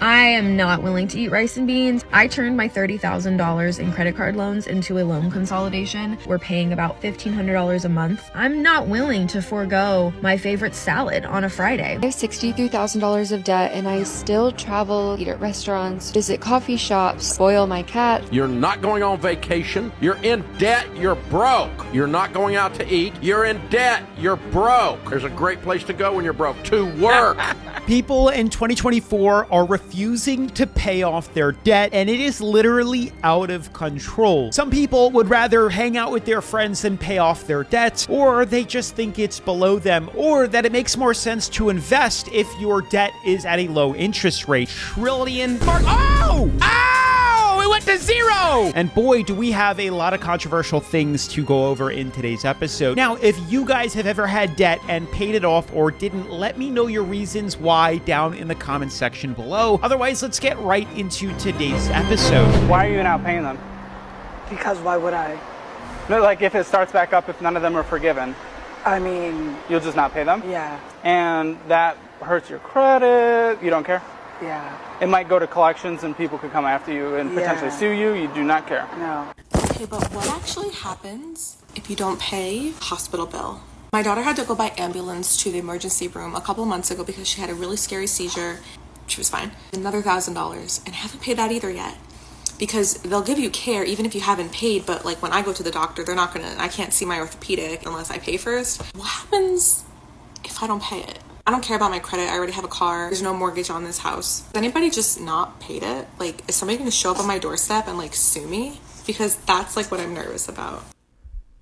I am not willing to eat rice and beans. I turned my $30,000 in credit card loans into a loan consolidation. We're paying about $1,500 a month. I'm not willing to forego my favorite salad on a Friday. I have $63,000 of debt and I still travel, eat at restaurants, visit coffee shops, spoil my cat. You're not going on vacation. You're in debt. You're broke. You're not going out to eat. You're in debt. You're broke. There's a great place to go when you're broke: to work. People in 2024 are refusing to pay off their debt, and it is literally out of control. Some people would rather hang out with their friends than pay off their debts, or they just think it's below them, or that it makes more sense to invest if your debt is at a low interest rate. Trillion mark. Oh! It went to zero! And boy, do we have a lot of controversial things to go over in today's episode. Now, if you guys have ever had debt and paid it off or didn't, let me know your reasons why down in the comments section below. Otherwise, let's get right into today's episode. Why are you not paying them? Because why would I? No, like if it starts back up, if none of them are forgiven, I mean... you'll just not pay them? Yeah. And that hurts your credit? You don't care? Yeah. It might go to collections and people could come after you and potentially sue you. You do not care. No. Okay, but what actually happens if you don't pay hospital bill? My daughter had to go by ambulance to the emergency room a couple months ago because she had a really scary seizure. She was fine. Another $1,000, and I haven't paid that either yet. Because they'll give you care even if you haven't paid, but like when I go to the doctor, I can't see my orthopedic unless I pay first. What happens if I don't pay it? I don't care about my credit. I already have a car. There's no mortgage on this house. Has anybody just not paid it? Like, is somebody going to show up on my doorstep and like sue me? Because that's like what I'm nervous about.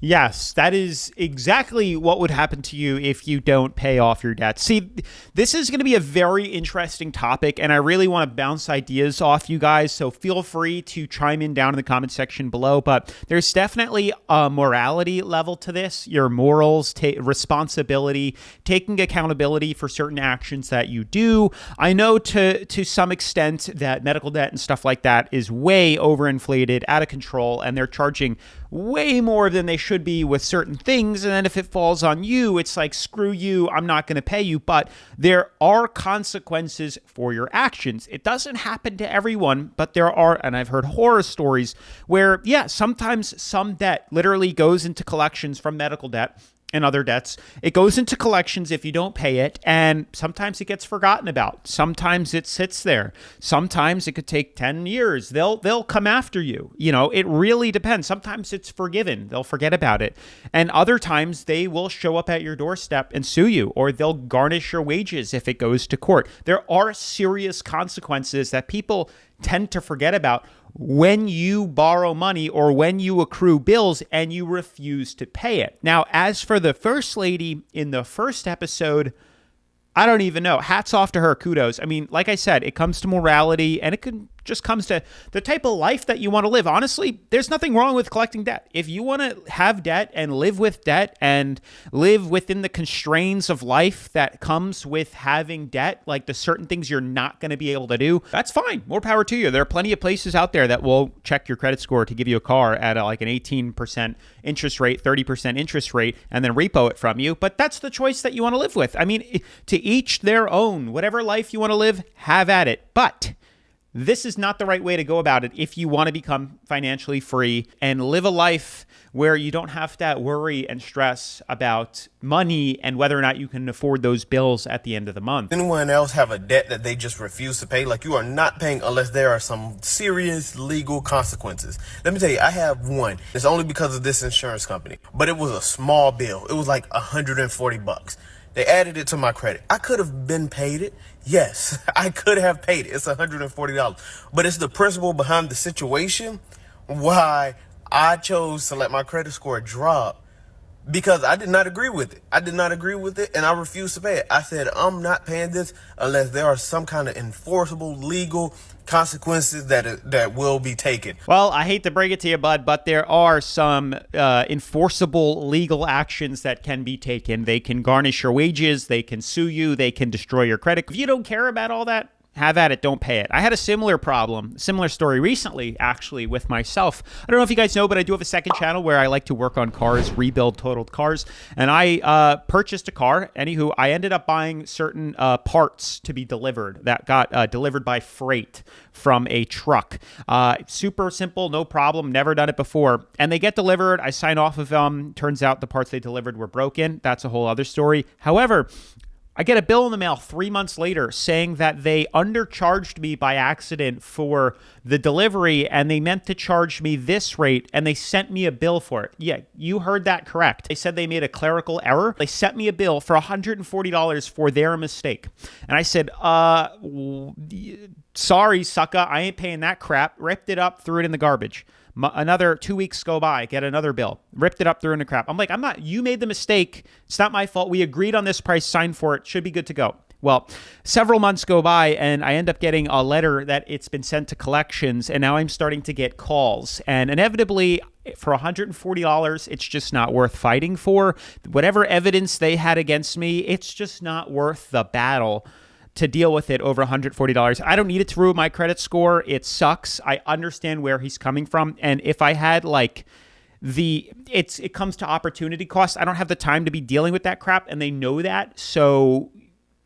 Yes, that is exactly what would happen to you if you don't pay off your debt. See, this is going to be a very interesting topic, and I really want to bounce ideas off you guys, so feel free to chime in down in the comment section below. But there's definitely a morality level to this, your morals, responsibility, taking accountability for certain actions that you do. I know to some extent that medical debt and stuff like that is way overinflated, out of control, and they're charging way more than they should be with certain things. And then if it falls on you, it's like, screw you, I'm not going to pay you. But there are consequences for your actions. It doesn't happen to everyone, but there are, and I've heard horror stories where, yeah, sometimes some debt literally goes into collections from medical debt and other debts. It goes into collections if you don't pay it, and sometimes it gets forgotten about. Sometimes it sits there. Sometimes it could take 10 years. They'll come after you. You know, it really depends. Sometimes it's forgiven. They'll forget about it. And other times they will show up at your doorstep and sue you, or they'll garnish your wages if it goes to court. There are serious consequences that people tend to forget about when you borrow money or when you accrue bills and you refuse to pay it. Now, as for the first lady in the first episode, I don't even know. Hats off to her. Kudos. I mean, like I said, it comes to morality, and it just comes to the type of life that you want to live. Honestly, there's nothing wrong with collecting debt. If you want to have debt and live with debt and live within the constraints of life that comes with having debt, like the certain things you're not going to be able to do, that's fine. More power to you. There are plenty of places out there that will check your credit score to give you a car at like an 18% interest rate, 30% interest rate, and then repo it from you. But that's the choice that you want to live with. I mean, to each their own. Whatever life you want to live, have at it. But this is not the right way to go about it if you want to become financially free and live a life where you don't have to worry and stress about money and whether or not you can afford those bills at the end of the month. Anyone else have a debt that they just refuse to pay? Like, you are not paying unless there are some serious legal consequences. Let me tell you, I have one. It's only because of this insurance company, but it was a small bill. It was like $140. They added it to my credit. I could have been paid it. Yes, I could have paid it. It's $140. But it's the principle behind the situation why I chose to let my credit score drop, because I did not agree with it. I did not agree with it, and I refused to pay it. I said, I'm not paying this unless there are some kind of enforceable legal consequences that will be taken. Well, I hate to break it to you, bud, but there are some enforceable legal actions that can be taken. They can garnish your wages, they can sue you, they can destroy your credit. If you don't care about all that, have at it. Don't pay it. I had a similar story recently, actually, with myself. I don't know if you guys know, but I do have a second channel where I like to work on cars, rebuild totaled cars. And I purchased a car. Anywho, I ended up buying certain parts to be delivered that got delivered by freight from a truck. Super simple, no problem. Never done it before. And they get delivered. I sign off of them. Turns out the parts they delivered were broken. That's a whole other story. However, I get a bill in the mail 3 months later saying that they undercharged me by accident for the delivery and they meant to charge me this rate and they sent me a bill for it. Yeah, you heard that correct. They said they made a clerical error. They sent me a bill for $140 for their mistake. And I said, sorry, sucker, I ain't paying that crap. Ripped it up, threw it in the garbage. Another 2 weeks go by, get another bill. Ripped it up, threw in the crap. I'm like, you made the mistake. It's not my fault. We agreed on this price, signed for it. Should be good to go. Well, several months go by and I end up getting a letter that it's been sent to collections and now I'm starting to get calls. And inevitably, for $140, it's just not worth fighting for. Whatever evidence they had against me, it's just not worth the battle to deal with it over $140. I don't need it to ruin my credit score. It sucks. I understand where he's coming from. And if I had it comes to opportunity cost. I don't have the time to be dealing with that crap and they know that. So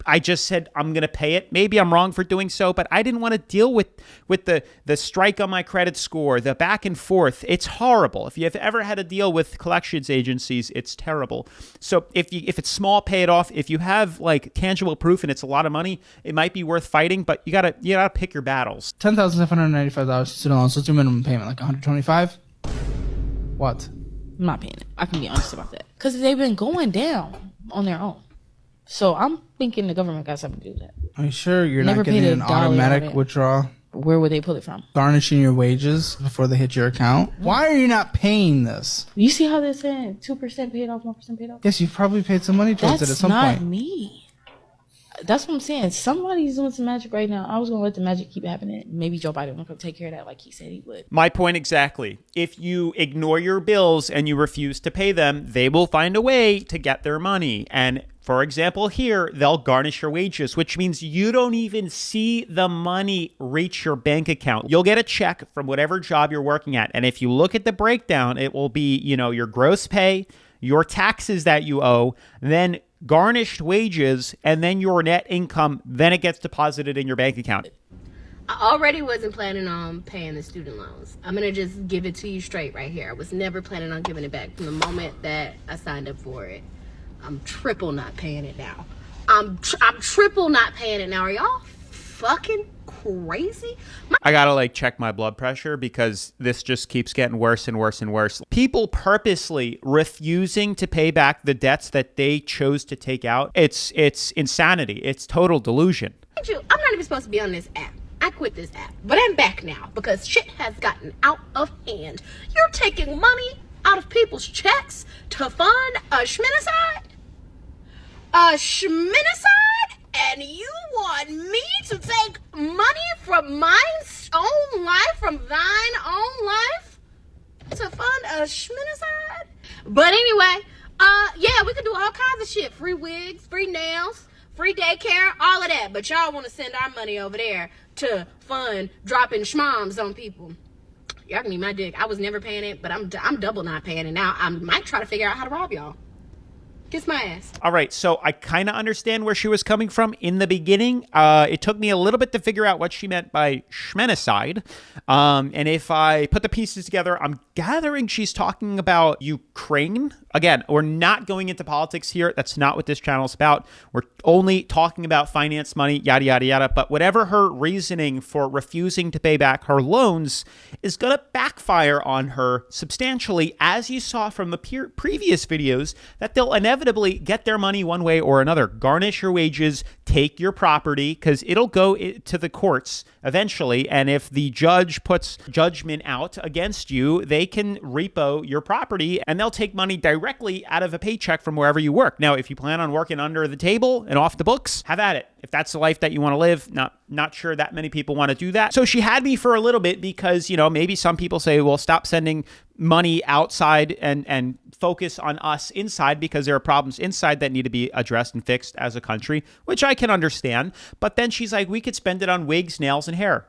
I just said, I'm going to pay it. Maybe I'm wrong for doing so, but I didn't want to deal with the strike on my credit score, the back and forth. It's horrible. If you have ever had to deal with collections agencies, it's terrible. So if it's small, pay it off. If you have tangible proof and it's a lot of money, it might be worth fighting, but you gotta pick your battles. $10,795 student loans. What's your minimum payment? Like $125? What? I'm not paying it. I can be honest about that. Because they've been going down on their own. So I'm thinking the government got something to do with that. Are you sure you're not getting an automatic withdrawal? Where would they pull it from? Garnishing your wages before they hit your account? Why are you not paying this? You see how they're saying 2% paid off, 1% paid off? Yes, you've probably paid some money towards it at some point. That's not me. That's what I'm saying. Somebody's doing some magic right now. I was going to let the magic keep happening. Maybe Joe Biden will take care of that like he said he would. My point exactly. If you ignore your bills and you refuse to pay them, they will find a way to get their money. And for example, here, they'll garnish your wages, which means you don't even see the money reach your bank account. You'll get a check from whatever job you're working at. And if you look at the breakdown, it will be, your gross pay, your taxes that you owe, then garnished wages, and then your net income, then it gets deposited in your bank account. I already wasn't planning on paying the student loans. I'm going to just give it to you straight right here. I was never planning on giving it back from the moment that I signed up for it. I'm triple not paying it now. I'm triple not paying it now. Are y'all fucking crazy? I gotta check my blood pressure because this just keeps getting worse and worse and worse. People purposely refusing to pay back the debts that they chose to take out. It's insanity. It's total delusion. I'm not even supposed to be on this app. I quit this app, but I'm back now because shit has gotten out of hand. You're taking money out of people's checks to fund a schminicide? A schminicide? And you want me to take money from my own life, from thine own life, to fund a schminicide? But anyway, yeah, we can do all kinds of shit. Free wigs, free nails, free daycare, all of that. But y'all want to send our money over there to fund dropping schmoms on people. Y'all can eat my dick. I was never paying it, but I'm double not paying it now. I might try to figure out how to rob y'all. Kiss my ass. All right, so I kind of understand where she was coming from in the beginning. It took me a little bit to figure out what she meant by schmenicide. And if I put the pieces together, I'm gathering she's talking about Ukraine. Again, we're not going into politics here. That's not what this channel is about. We're only talking about finance, money, yada, yada, yada. But whatever her reasoning for refusing to pay back her loans is going to backfire on her substantially, as you saw from the previous videos, that they'll inevitably get their money one way or another. Garnish your wages, take your property, because it'll go to the courts eventually. And if the judge puts judgment out against you, they can repo your property and they'll take money directly out of a paycheck from wherever you work. Now, if you plan on working under the table and off the books, have at it. If that's the life that you want to live, not sure that many people want to do that. So she had me for a little bit because, maybe some people say, well, stop sending money outside and focus on us inside because there are problems inside that need to be addressed and fixed as a country, which I can understand. But then she's like, we could spend it on wigs, nails, and hair.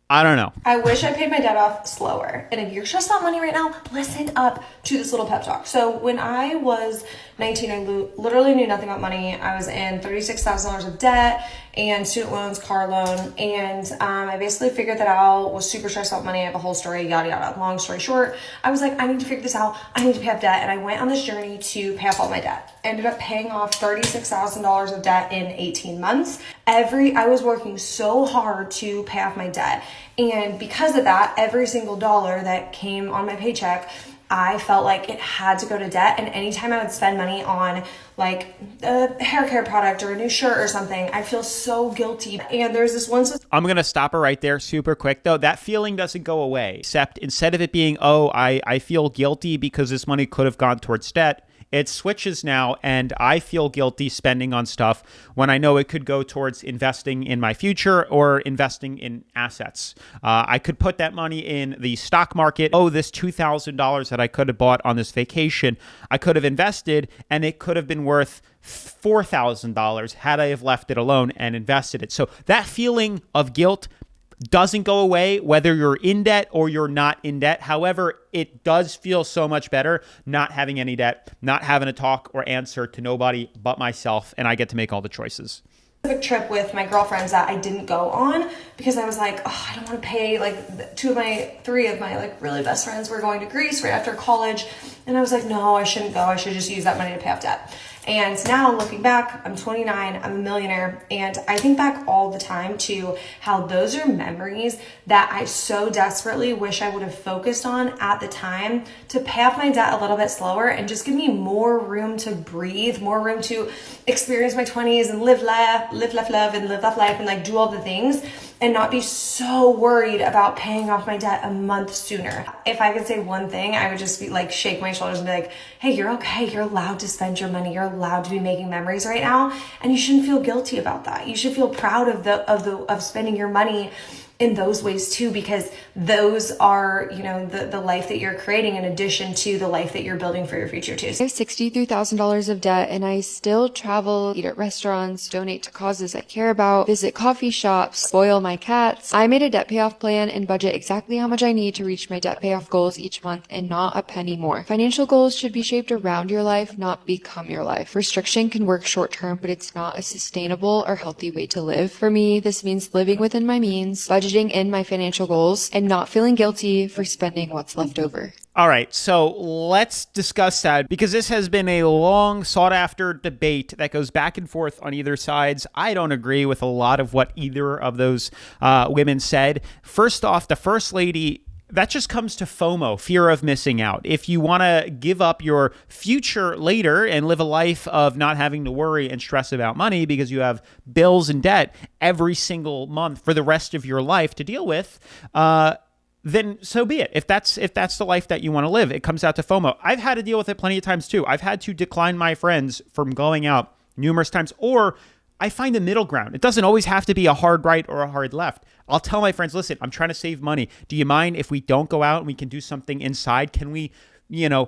I don't know. I wish I paid my debt off slower. And if you're stressed out money right now, listen up to this little pep talk. So when I was 19, I literally knew nothing about money. I was in $36,000 of debt and student loans, car loan. And I basically figured that out, was super stressed about money. I have a whole story, yada, yada. Long story short, I was like, I need to figure this out. I need to pay off debt. And I went on this journey to pay off all my debt. Ended up paying off $36,000 of debt in 18 months. I was working so hard to pay off my debt. And because of that, every single dollar that came on my paycheck, I felt like it had to go to debt. And anytime I would spend money on like a hair care product or a new shirt or something, I feel so guilty. And there's this one... I'm going to stop her right there super quick, though. That feeling doesn't go away, except instead of it being, oh, I feel guilty because this money could have gone towards debt, it switches now, and I feel guilty spending on stuff when I know it could go towards investing in my future or investing in assets. I could put that money in the stock market. Oh, this $2,000 that I could have bought on this vacation, I could have invested, and it could have been worth $4,000 had I have left it alone and invested it. So that feeling of guilt doesn't go away whether you're in debt or you're not in debt. However, it does feel so much better not having any debt, not having to talk or answer to nobody but myself, and I get to make all the choices. Trip with my girlfriends that I didn't go on because I was like, oh, I don't want to pay. Like three of my like really best friends were going to Greece right after college, and I was like, no, I shouldn't go. I should just use that money to pay off debt. And now looking back, I'm 29, I'm a millionaire, and I think back all the time to how those are memories that I so desperately wish I would have focused on at the time to pay off my debt a little bit slower and just give me more room to breathe, more room to experience my 20s and live, laugh, love, and live that life and like do all the things and not be so worried about paying off my debt a month sooner. If I could say one thing, I would just be like, shake my shoulders and be like, hey, you're okay. You're allowed to spend your money. You're allowed to be making memories right now. And you shouldn't feel guilty about that. You should feel proud of spending your money in those ways too, because those are, you know, the life that you're creating in addition to the life that you're building for your future too. I have $63,000 of debt and I still travel, eat at restaurants, donate to causes I care about, visit coffee shops, spoil my cats. I made a debt payoff plan and budget exactly how much I need to reach my debt payoff goals each month and not a penny more. Financial goals should be shaped around your life, not become your life. Restriction can work short term, but it's not a sustainable or healthy way to live. For me, this means living within my means, budgeting in my financial goals, and not feeling guilty for spending what's left over. All right, so let's discuss that because this has been a long sought after debate that goes back and forth on either sides. I don't agree with a lot of what either of those women said. First off, the first lady, that just comes to FOMO, fear of missing out. If you want to give up your future later and live a life of not having to worry and stress about money because you have bills and debt every single month for the rest of your life to deal with, then so be it. If that's the life that you want to live, it comes out to FOMO. I've had to deal with it plenty of times too. I've had to decline my friends from going out numerous times, or I find a middle ground. It doesn't always have to be a hard right or a hard left. I'll tell my friends, listen, I'm trying to save money. Do you mind if we don't go out and we can do something inside? Can we,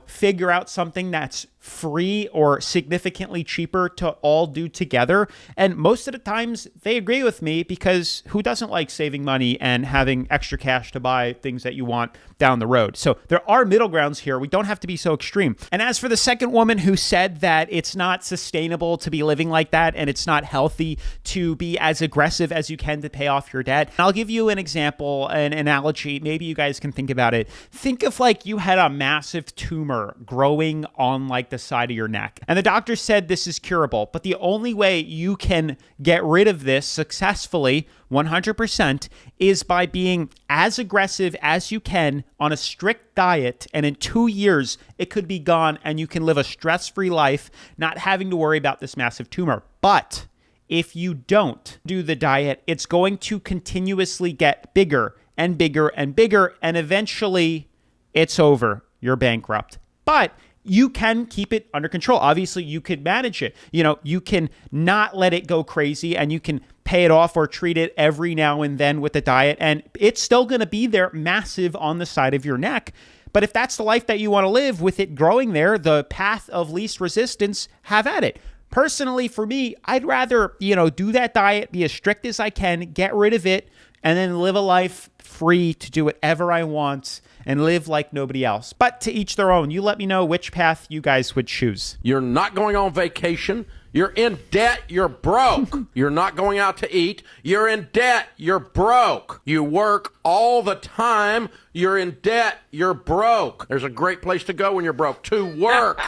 figure out something that's free or significantly cheaper to all do together? And most of the times they agree with me because who doesn't like saving money and having extra cash to buy things that you want down the road? So there are middle grounds here. We don't have to be so extreme. And as for the second woman who said that it's not sustainable to be living like that and it's not healthy to be as aggressive as you can to pay off your debt, I'll give you an example, an analogy. Maybe you guys can think about it. Think of like you had a massive tumor growing on like the side of your neck. And the doctor said this is curable, but the only way you can get rid of this successfully 100% is by being as aggressive as you can on a strict diet. And in 2 years, it could be gone and you can live a stress-free life, not having to worry about this massive tumor. But if you don't do the diet, it's going to continuously get bigger and bigger and bigger. And eventually it's over. You're bankrupt. But you can keep it under control. Obviously, you could manage it. You can not let it go crazy, and you can pay it off or treat it every now and then with a diet, and it's still going to be there massive on the side of your neck. But if that's the life that you want to live with it growing there, the path of least resistance, have at it. Personally, for me, I'd rather, do that diet, be as strict as I can, get rid of it, and then live a life free to do whatever I want and live like nobody else. But to each their own. You let me know which path you guys would choose. You're not going on vacation. You're in debt. You're broke. You're not going out to eat. You're in debt. You're broke. You work all the time. You're in debt. You're broke. There's a great place to go when you're broke. To work.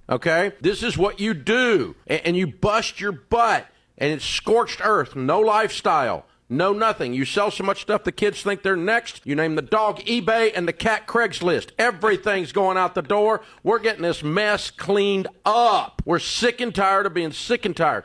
Okay? This is what you do. And you bust your butt. And it's scorched earth. No lifestyle. No nothing. You sell so much stuff the kids think they're next. You name the dog eBay and the cat Craigslist. Everything's going out the door. We're getting this mess cleaned up. We're sick and tired of being sick and tired.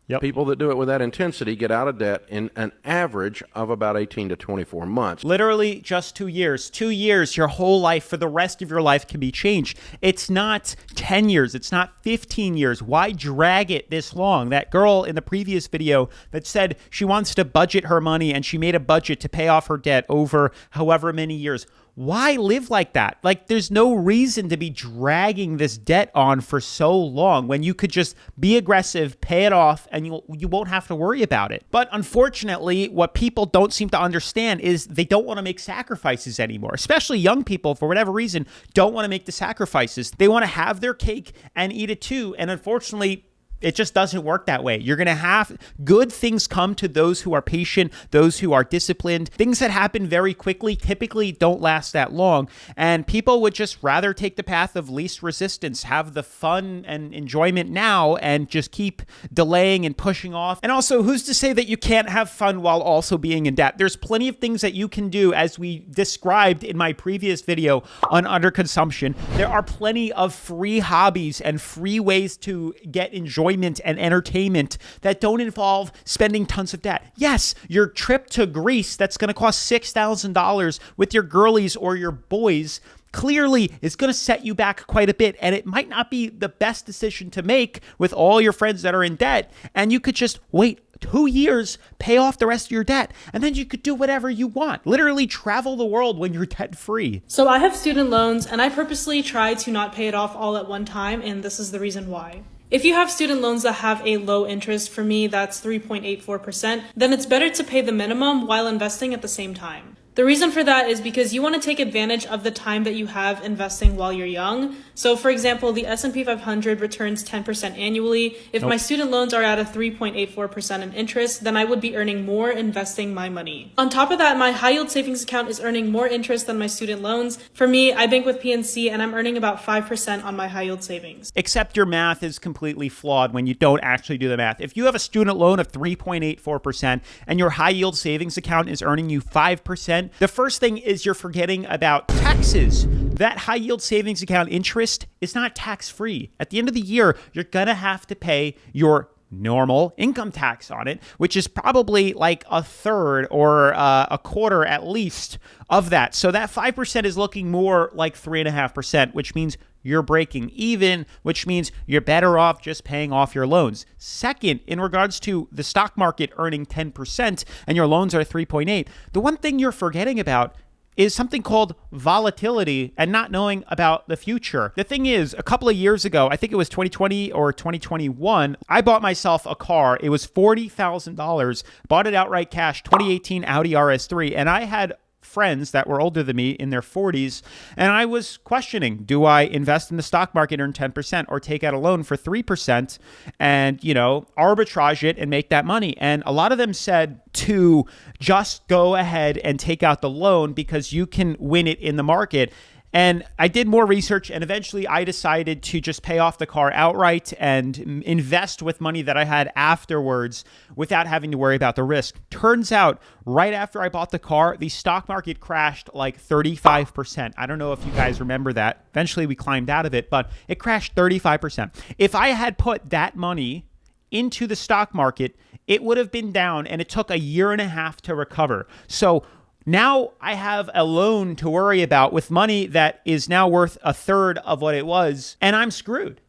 Yep. People that do it with that intensity get out of debt in an average of about 18 to 24 months. Literally just 2 years. 2 years, your whole life for the rest of your life can be changed. It's not 10 years. It's not 15 years. Why drag it this long? That girl in the previous video that said she wants to budget her money and she made a budget to pay off her debt over however many years. Why live like that? Like, there's no reason to be dragging this debt on for so long when you could just be aggressive, pay it off, and you won't have to worry about it. But unfortunately, what people don't seem to understand is they don't want to make sacrifices anymore. Especially young people, for whatever reason, don't want to make the sacrifices. They want to have their cake and eat it too. And unfortunately, it just doesn't work that way. You're going to have good things come to those who are patient, those who are disciplined. Things that happen very quickly typically don't last that long. And people would just rather take the path of least resistance, have the fun and enjoyment now, and just keep delaying and pushing off. And also, who's to say that you can't have fun while also being in debt? There's plenty of things that you can do, as we described in my previous video on underconsumption. There are plenty of free hobbies and free ways to get enjoyment and entertainment that don't involve spending tons of debt. Yes, your trip to Greece that's going to cost $6,000 with your girlies or your boys clearly is going to set you back quite a bit, and it might not be the best decision to make with all your friends that are in debt, and you could just wait 2 years, pay off the rest of your debt, and then you could do whatever you want. Literally travel the world when you're debt-free. So I have student loans, and I purposely try to not pay it off all at one time, and this is the reason why. If you have student loans that have a low interest, for me that's 3.84%, then it's better to pay the minimum while investing at the same time. The reason for that is because you want to take advantage of the time that you have investing while you're young. So for example, the S&P 500 returns 10% annually. If my student loans are at a 3.84% in interest, then I would be earning more investing my money. On top of that, my high yield savings account is earning more interest than my student loans. For me, I bank with PNC and I'm earning about 5% on my high yield savings. Except your math is completely flawed when you don't actually do the math. If you have a student loan of 3.84% and your high yield savings account is earning you 5%, the first thing is you're forgetting about taxes. That high yield savings account interest is not tax free. At the end of the year, you're going to have to pay your normal income tax on it, which is probably like a third or a quarter at least of that. So that 5% is looking more like 3.5%, which means you're breaking even, which means you're better off just paying off your loans. Second, in regards to the stock market earning 10% and your loans are 3.8, the one thing you're forgetting about is something called volatility and not knowing about the future. The thing is, a couple of years ago, I think it was 2020 or 2021, I bought myself a car. It was $40,000, bought it outright cash, 2018 Audi RS3, and I had friends that were older than me in their 40s, and I was questioning, do I invest in the stock market, earn 10%, or take out a loan for 3% and, arbitrage it and make that money? And a lot of them said to just go ahead and take out the loan because you can win it in the market. And I did more research, and eventually I decided to just pay off the car outright and invest with money that I had afterwards without having to worry about the risk. Turns out, right after I bought the car, the stock market crashed like 35%. I don't know if you guys remember that. Eventually we climbed out of it, but it crashed 35%. If I had put that money into the stock market, it would have been down, and it took a year and a half to recover. So Now I have a loan to worry about with money that is now worth a third of what it was, and I'm screwed.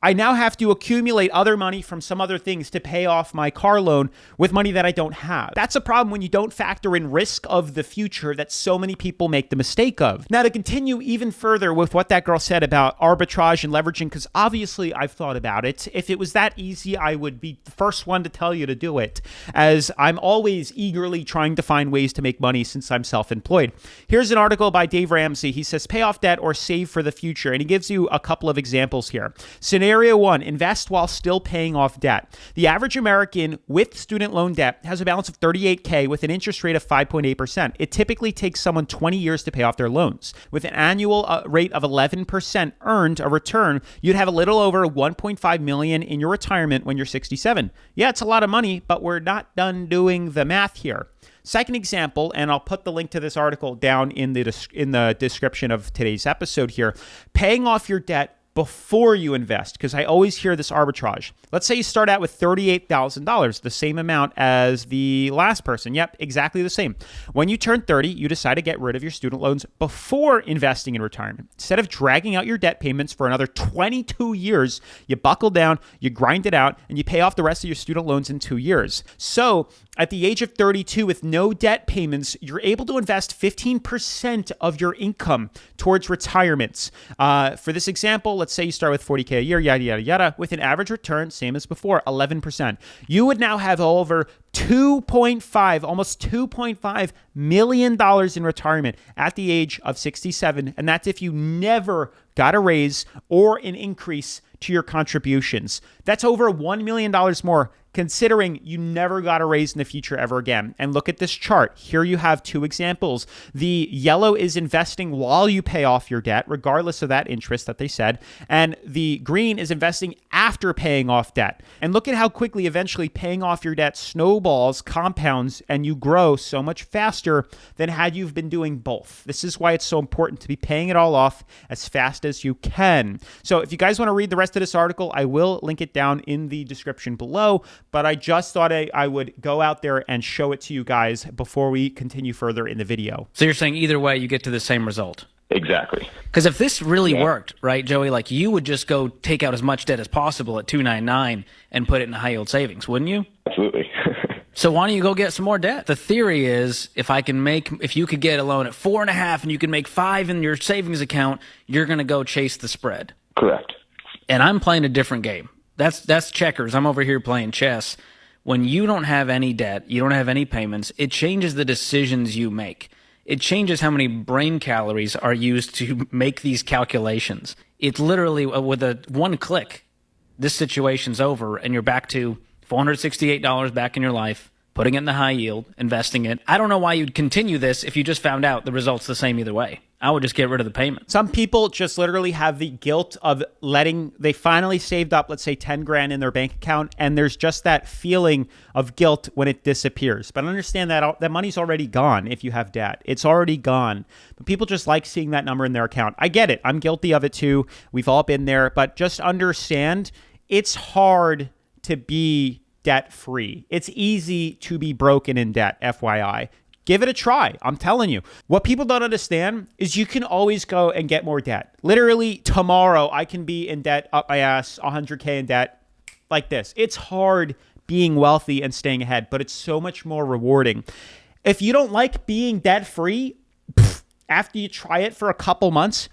I now have to accumulate other money from some other things to pay off my car loan with money that I don't have. That's a problem when you don't factor in risk of the future that so many people make the mistake of. Now, to continue even further with what that girl said about arbitrage and leveraging, because obviously I've thought about it. If it was that easy, I would be the first one to tell you to do it, as I'm always eagerly trying to find ways to make money since I'm self-employed. Here's an article by Dave Ramsey. He says, pay off debt or save for the future. And he gives you a couple of examples here. Scenario 1, invest while still paying off debt. The average American with student loan debt has a balance of $38,000 with an interest rate of 5.8%. It typically takes someone 20 years to pay off their loans. With an annual rate of 11% earned a return, you'd have a little over $1.5 million in your retirement when you're 67. Yeah, it's a lot of money, but we're not done doing the math here. Second example, and I'll put the link to this article down in the description of today's episode here, paying off your debt before you invest, because I always hear this arbitrage. Let's say you start out with $38,000, the same amount as the last person. Yep, exactly the same. When you turn 30, you decide to get rid of your student loans before investing in retirement. Instead of dragging out your debt payments for another 22 years, you buckle down, you grind it out, and you pay off the rest of your student loans in 2 years. So at the age of 32, with no debt payments, you're able to invest 15% of your income towards retirements. For this example, let's say you start with $40,000 a year, yada, yada, yada, with an average return, same as before, 11%. You would now have over almost $2.5 million in retirement at the age of 67. And that's if you never got a raise or an increase to your contributions. That's over $1 million more, considering you never got a raise in the future ever again. And look at this chart. Here you have two examples. The yellow is investing while you pay off your debt, regardless of that interest that they said. And the green is investing after paying off debt. And look at how quickly eventually paying off your debt snowballs, compounds, and you grow so much faster than had you've been doing both. This is why it's so important to be paying it all off as fast as you can. So if you guys want to read the rest of this article, I will link it down in the description below. But I just thought I would go out there and show it to you guys before we continue further in the video. So you're saying either way, you get to the same result? Exactly. Because if this really worked, right, Joey, like you would just go take out as much debt as possible at 299 and put it in high yield savings, wouldn't you? Absolutely. So why don't you go get some more debt? The theory is if you could get a loan at 4.5 and you can make 5 in your savings account, you're going to go chase the spread. Correct. And I'm playing a different game. That's checkers. I'm over here playing chess. When you don't have any debt, you don't have any payments, it changes the decisions you make. It changes how many brain calories are used to make these calculations. It's literally with one click, this situation's over and you're back to $468 back in your life, putting it in the high yield, investing it. I don't know why you'd continue this if you just found out the result's the same either way. I would just get rid of the payment. Some people just literally have the guilt of they finally saved up, let's say 10 grand in their bank account, and there's just that feeling of guilt when it disappears. But understand that that money's already gone if you have debt. It's already gone. But people just like seeing that number in their account. I get it. I'm guilty of it too. We've all been there. But just understand it's hard to be debt-free. It's easy to be broken in debt, FYI. Give it a try. I'm telling you. What people don't understand is you can always go and get more debt. Literally tomorrow, I can be in debt up my ass, 100K in debt like this. It's hard being wealthy and staying ahead, but it's so much more rewarding. If you don't like being debt-free, after you try it for a couple months,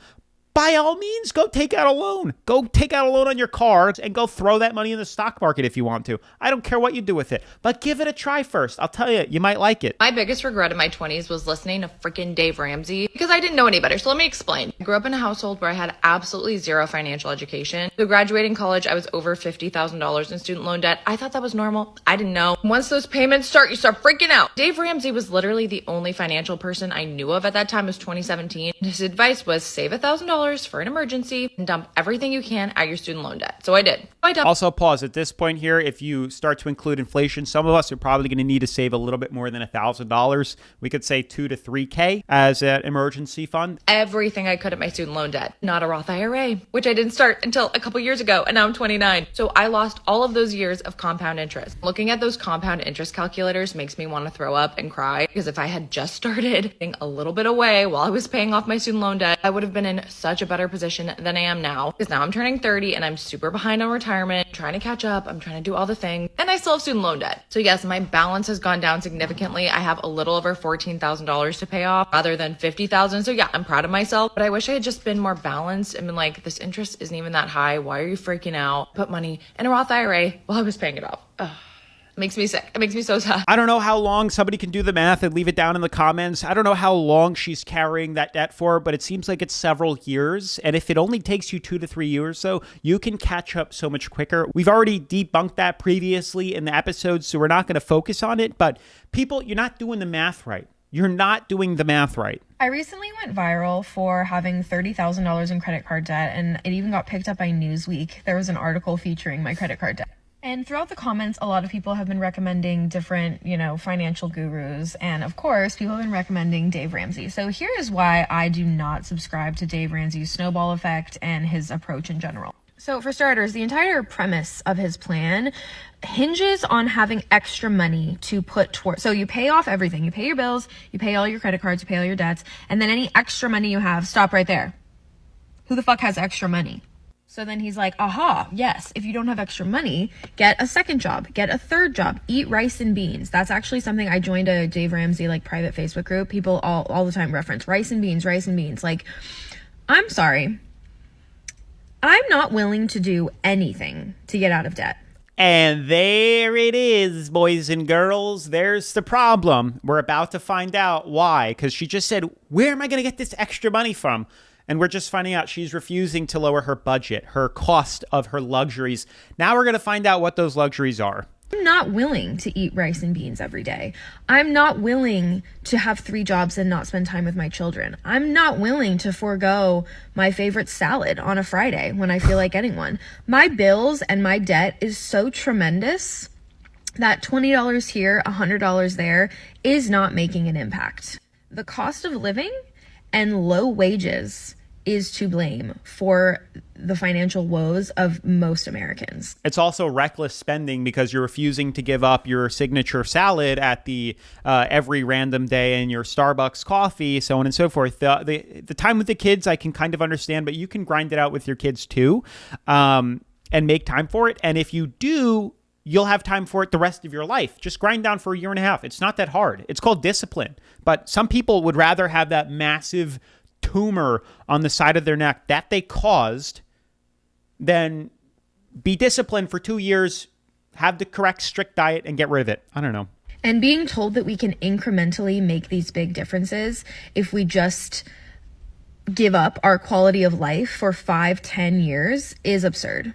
by all means, go take out a loan. Go take out a loan on your car and go throw that money in the stock market if you want to. I don't care what you do with it, but give it a try first. I'll tell you, you might like it. My biggest regret in my 20s was listening to freaking Dave Ramsey because I didn't know any better. So let me explain. I grew up in a household where I had absolutely zero financial education. So graduating college, I was over $50,000 in student loan debt. I thought that was normal. I didn't know. Once those payments start, you start freaking out. Dave Ramsey was literally the only financial person I knew of at that time. It was 2017. His advice was save $1,000 $50,000 for an emergency and dump everything you can at your student loan debt. So I did. Also, pause at this point here. If you start to include inflation, some of us are probably going to need to save a little bit more than $1,000. We could say $2,000 to $3,000 as an emergency fund. Everything I could at my student loan debt, not a Roth IRA, which I didn't start until a couple years ago, and now I'm 29. So I lost all of those years of compound interest. Looking at those compound interest calculators makes me want to throw up and cry, because if I had just started putting a little bit away while I was paying off my student loan debt, I would have been in such a better position than I am now, because now I'm turning 30 and I'm super behind on retirement, trying to catch up, I'm trying to do all the things, and I still have student loan debt. So yes, my balance has gone down significantly. I have a little over $14,000 to pay off rather than $50,000. So yeah, I'm proud of myself, but I wish I had just been more balanced and been like, this interest isn't even that high. Why are you freaking out? Put money in a Roth IRA while I was paying it off. Ugh. It makes me sick. It makes me so sad. I don't know how long. Somebody can do the math and leave it down in the comments. I don't know how long she's carrying that debt for, but it seems like it's several years. And if it only takes you 2 to 3 years, so you can catch up so much quicker. We've already debunked that previously in the episode, so we're not going to focus on it. But people, you're not doing the math right. You're not doing the math right. I recently went viral for having $30,000 in credit card debt, and it even got picked up by Newsweek. There was an article featuring my credit card debt. And throughout the comments, a lot of people have been recommending different, financial gurus. And of course, people have been recommending Dave Ramsey. So here is why I do not subscribe to Dave Ramsey's snowball effect and his approach in general. So for starters, the entire premise of his plan hinges on having extra money to put towards. So you pay off everything. You pay your bills, you pay all your credit cards, you pay all your debts, and then any extra money you have, stop right there. Who the fuck has extra money? So then he's like, aha, yes, if you don't have extra money, get a second job, get a third job, eat rice and beans. That's actually something I joined a Dave Ramsey private Facebook group. People all the time reference rice and beans, rice and beans. I'm sorry. I'm not willing to do anything to get out of debt. And there it is, boys and girls. There's the problem. We're about to find out why, because she just said, where am I going to get this extra money from? And we're just finding out she's refusing to lower her budget, her cost of her luxuries. Now we're going to find out what those luxuries are. I'm not willing to eat rice and beans every day. I'm not willing to have 3 jobs and not spend time with my children. I'm not willing to forego my favorite salad on a Friday when I feel like getting one. My bills and my debt is so tremendous that $20 here, $100 there is not making an impact. The cost of living and low wages is to blame for the financial woes of most Americans. It's also reckless spending because you're refusing to give up your signature salad at the every random day and your Starbucks coffee, so on and so forth. The time with the kids I can kind of understand, but you can grind it out with your kids too, and make time for it. And if you do, you'll have time for it the rest of your life. Just grind down for a year and a half. It's not that hard. It's called discipline. But some people would rather have that massive tumor on the side of their neck that they caused than be disciplined for 2 years, have the correct strict diet, and get rid of it. I don't know. And being told that we can incrementally make these big differences if we just give up our quality of life for 5-10 years is absurd.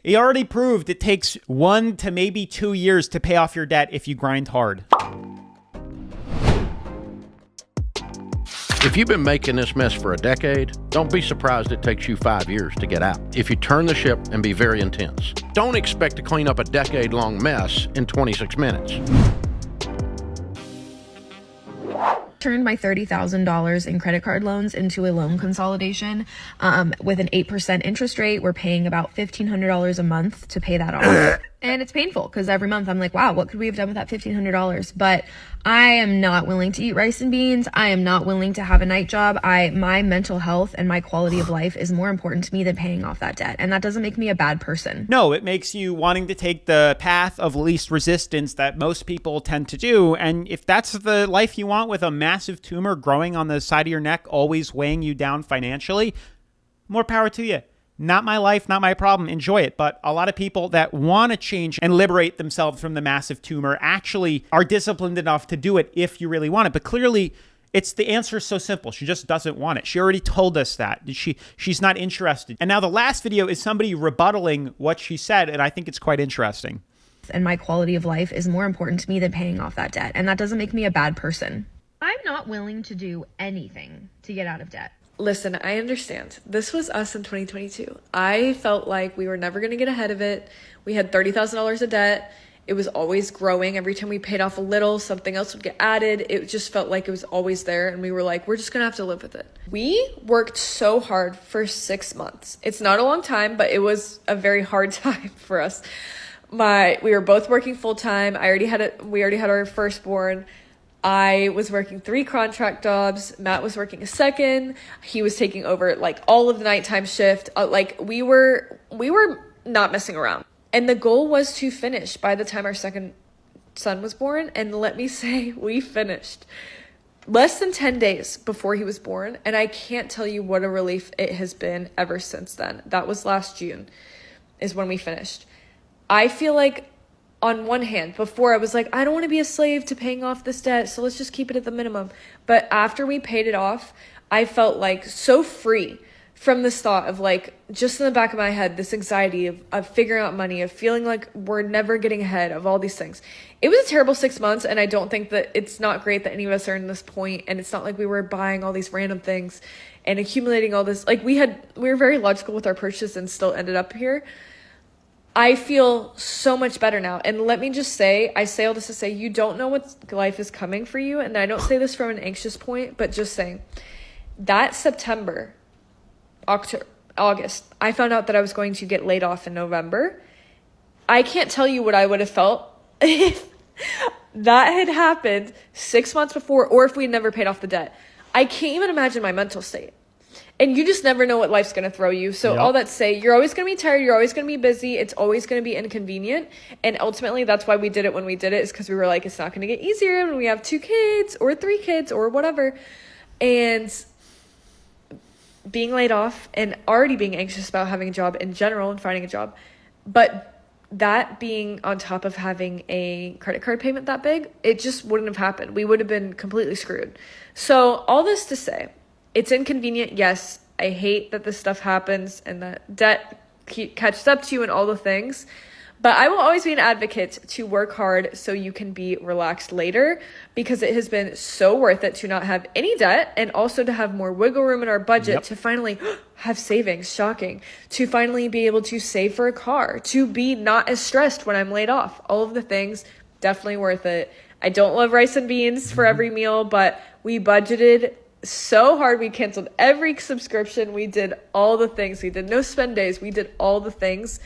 He already proved it takes 1 to maybe 2 years to pay off your debt if you grind hard. If you've been making this mess for a decade, don't be surprised it takes you 5 years to get out if you turn the ship and be very intense. Don't expect to clean up a decade-long mess in 26 minutes. Turned my $30,000 in credit card loans into a loan consolidation with an 8% interest rate. We're paying about $1,500 a month to pay that off. And it's painful because every month I'm like, wow, what could we have done with that $1,500? But I am not willing to eat rice and beans. I am not willing to have a night job. My mental health and my quality of life is more important to me than paying off that debt. And that doesn't make me a bad person. No, it makes you wanting to take the path of least resistance that most people tend to do. And if that's the life you want with a massive tumor growing on the side of your neck, always weighing you down financially, more power to you. Not my life, not my problem. Enjoy it. But a lot of people that want to change and liberate themselves from the massive tumor actually are disciplined enough to do it if you really want it. But clearly, the answer is so simple. She just doesn't want it. She already told us that. She's not interested. And now the last video is somebody rebuttaling what she said, and I think it's quite interesting. And my quality of life is more important to me than paying off that debt. And that doesn't make me a bad person. I'm not willing to do anything to get out of debt. Listen, I understand. This was us in 2022. I felt like we were never going to get ahead of it. We had $30,000 of debt. It was always growing. Every time we paid off a little, something else would get added. It just felt like it was always there. And we were like, we're just going to have to live with it. We worked so hard for 6 months. It's not a long time, but it was a very hard time for us. We were both working full time. We already had our firstborn. I was working 3 contract jobs. Matt was working a second. He was taking over like all of the nighttime shift. We were not messing around. And the goal was to finish by the time our second son was born. And let me say, we finished less than 10 days before he was born. And I can't tell you what a relief it has been ever since then. That was last June is when we finished. I feel like, on one hand, before I was like, I don't want to be a slave to paying off this debt, so let's just keep it at the minimum. But after we paid it off, I felt like so free from this thought of like, just in the back of my head, this anxiety of figuring out money, of feeling like we're never getting ahead, of all these things. It was a terrible 6 months, and I don't think that it's not great that any of us are in this point, and it's not like we were buying all these random things and accumulating all this. Like we were very logical with our purchase and still ended up here. I feel so much better now. And let me just say, I say all this to say, you don't know what life is coming for you. And I don't say this from an anxious point, but just saying that September, August, I found out that I was going to get laid off in November. I can't tell you what I would have felt if that had happened 6 months before, or if we had never paid off the debt. I can't even imagine my mental state. And you just never know what life's going to throw you. So all that to say, you're always going to be tired. You're always going to be busy. It's always going to be inconvenient. And ultimately, that's why we did it when we did it, is because we were like, it's not going to get easier when we have 2 kids or 3 kids or whatever. And being laid off and already being anxious about having a job in general and finding a job. But that being on top of having a credit card payment that big, it just wouldn't have happened. We would have been completely screwed. So all this to say, it's inconvenient, yes. I hate that this stuff happens and that debt catches up to you and all the things. But I will always be an advocate to work hard so you can be relaxed later, because it has been so worth it to not have any debt and also to have more wiggle room in our budget, to finally have savings, shocking, to finally be able to save for a car, to be not as stressed when I'm laid off. All of the things, definitely worth it. I don't love rice and beans for every meal, but we budgeted so hard. We canceled every subscription. We did all the things. We did no spend days. We did all the things,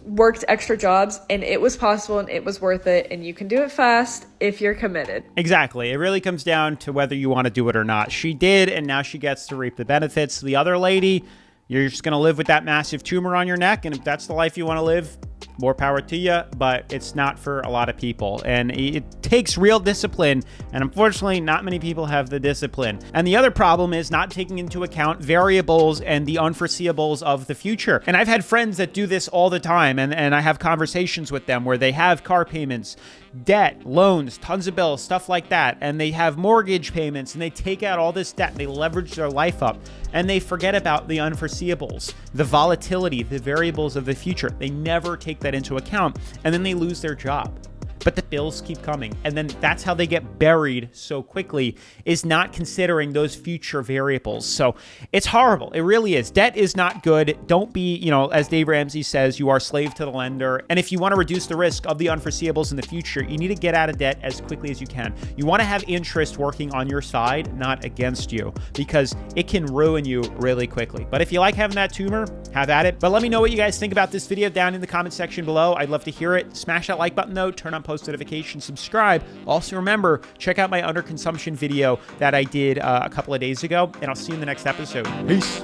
worked extra jobs, and it was possible and it was worth it. And you can do it fast if you're committed. Exactly. It really comes down to whether you want to do it or not. She did, and now she gets to reap the benefits. The other lady, you're just going to live with that massive tumor on your neck. And if that's the life you want to live, more power to you, but it's not for a lot of people. And it takes real discipline. And unfortunately, not many people have the discipline. And the other problem is not taking into account variables and the unforeseeables of the future. And I've had friends that do this all the time. And I have conversations with them where they have car payments, debt, loans, tons of bills, stuff like that. And they have mortgage payments and they take out all this debt. They leverage their life up and they forget about the unforeseeables, the volatility, the variables of the future. They never take that into account, and then they lose their job. But the bills keep coming. And then that's how they get buried so quickly, is not considering those future variables. So it's horrible. It really is. Debt is not good. Don't be, as Dave Ramsey says, you are slave to the lender. And if you want to reduce the risk of the unforeseeables in the future, you need to get out of debt as quickly as you can. You want to have interest working on your side, not against you, because it can ruin you really quickly. But if you like having that tumor, have at it. But let me know what you guys think about this video down in the comment section below. I'd love to hear it. Smash that like button though, turn on post notifications, subscribe. Also remember, check out my underconsumption video that I did a couple of days ago, and I'll see you in the next episode. Peace.